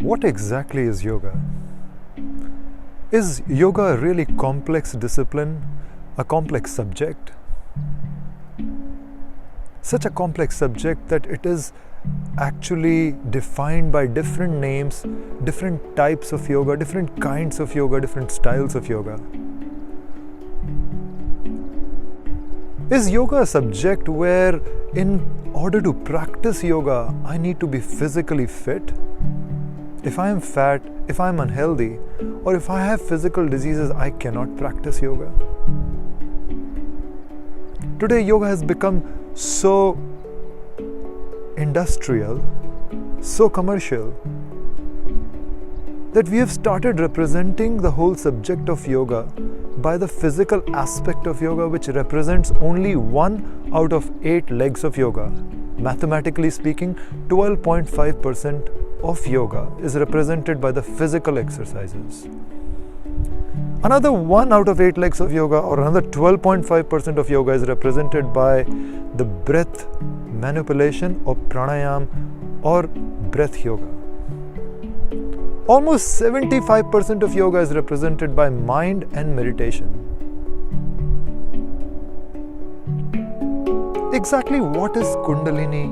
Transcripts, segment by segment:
What exactly is yoga? Is yoga a really complex discipline, a complex subject? Such a complex subject that it is actually defined by different names, different types of yoga, different kinds of yoga, different styles of yoga. Is yoga a subject where in order to practice yoga, I need to be physically fit? If I am fat, if I am unhealthy, or if I have physical diseases, I cannot practice yoga. Today, yoga has become so industrial, so commercial, that we have started representing the whole subject of yoga by the physical aspect of yoga, which represents only 1 out of 8 legs of yoga. Mathematically speaking, 12.5% of yoga is represented by the physical exercises. Another 1 out of 8 legs of yoga, or another 12.5% of yoga, is represented by the breath manipulation or pranayam or breath yoga. Almost 75% of yoga is represented by mind and meditation. Exactly what is Kundalini?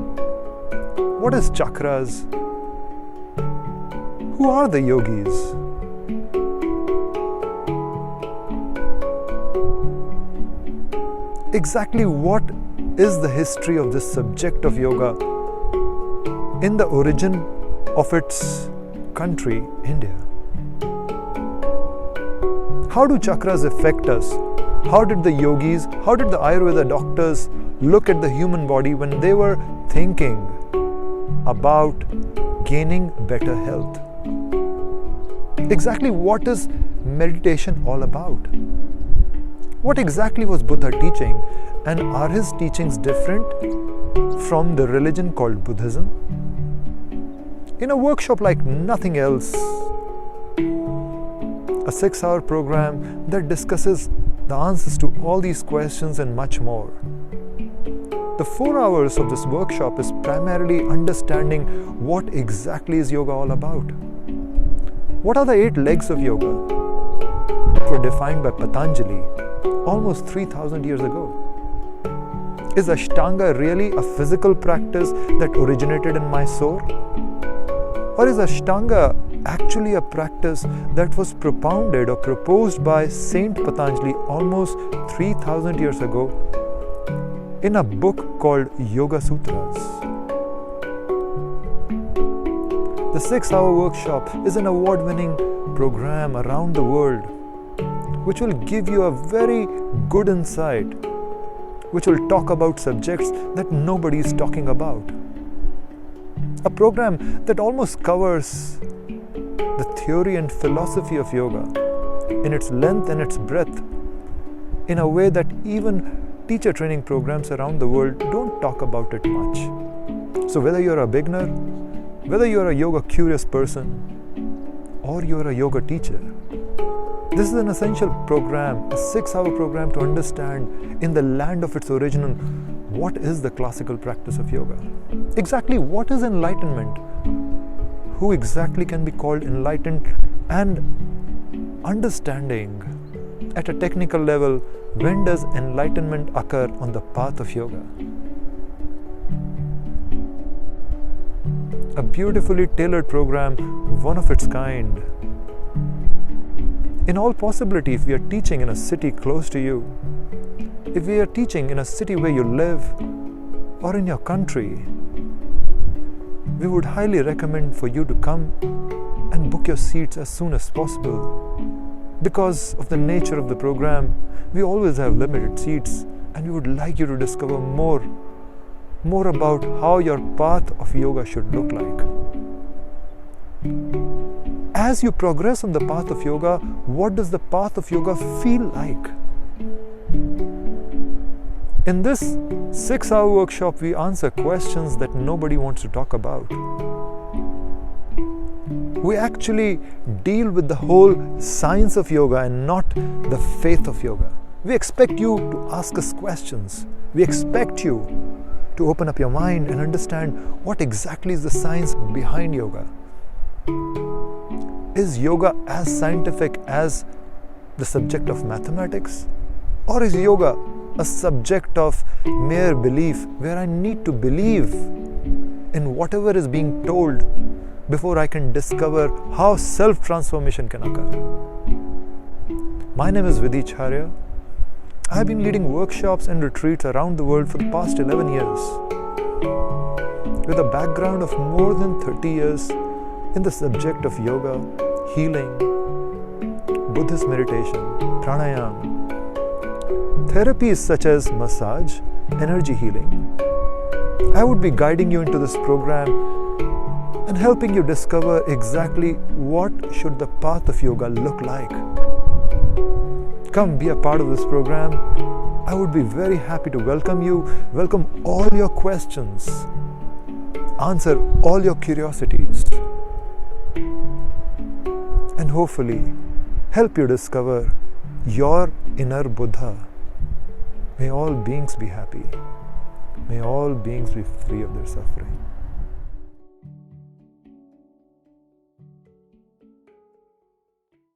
What is Chakras? Who are the yogis? Exactly what is the history of this subject of yoga in the origin of its country, India? How do chakras affect us? How did the yogis, how did the Ayurveda doctors look at the human body when they were thinking about gaining better health? Exactly what is meditation all about? What exactly was Buddha teaching, and are his teachings different from the religion called Buddhism? In a workshop like nothing else, a 6-hour program that discusses the answers to all these questions and much more. The 4 hours of this workshop is primarily understanding what exactly is yoga all about. What are the 8 legs of yoga that were defined by Patanjali almost 3,000 years ago? Is Ashtanga really a physical practice that originated in Mysore? Or is Ashtanga actually a practice that was propounded or proposed by Saint Patanjali almost 3,000 years ago in a book called Yoga Sutras? The 6-hour workshop is an award-winning program around the world which will give you a very good insight, which will talk about subjects that nobody is talking about. A program that almost covers the theory and philosophy of yoga in its length and its breadth in a way that even teacher training programs around the world don't talk about it much. So whether you're a beginner, whether you're a yoga curious person, or you're a yoga teacher, this is an essential program, a 6-hour program to understand in the land of its origin what is the classical practice of yoga. Exactly what is enlightenment? Who exactly can be called enlightened? And understanding at a technical level, when does enlightenment occur on the path of yoga? A beautifully tailored program, one of its kind. In all possibility, if we are teaching in a city close to you, if we are teaching in a city where you live, or in your country, we would highly recommend for you to come and book your seats as soon as possible. Because of the nature of the program, we always have limited seats, and we would like you to discover more about how your path of yoga should look like. As you progress on the path of yoga, what does the path of yoga feel like? In this 6-hour workshop, we answer questions that nobody wants to talk about. We actually deal with the whole science of yoga and not the faith of yoga. We expect you to ask us questions. We expect you to open up your mind and understand what exactly is the science behind yoga. Is yoga as scientific as the subject of mathematics? Or is yoga a subject of mere belief where I need to believe in whatever is being told before I can discover how self-transformation can occur? My name is Vidhi Chhariya. I have been leading workshops and retreats around the world for the past 11 years with a background of more than 30 years in the subject of yoga, healing, Buddhist meditation, pranayama, therapies such as massage, energy healing. I would be guiding you into this program and helping you discover exactly what should the path of yoga look like. Come be a part of this program. I would be very happy to welcome you, welcome all your questions, answer all your curiosities, and hopefully help you discover your inner Buddha. May all beings be happy. May all beings be free of their suffering.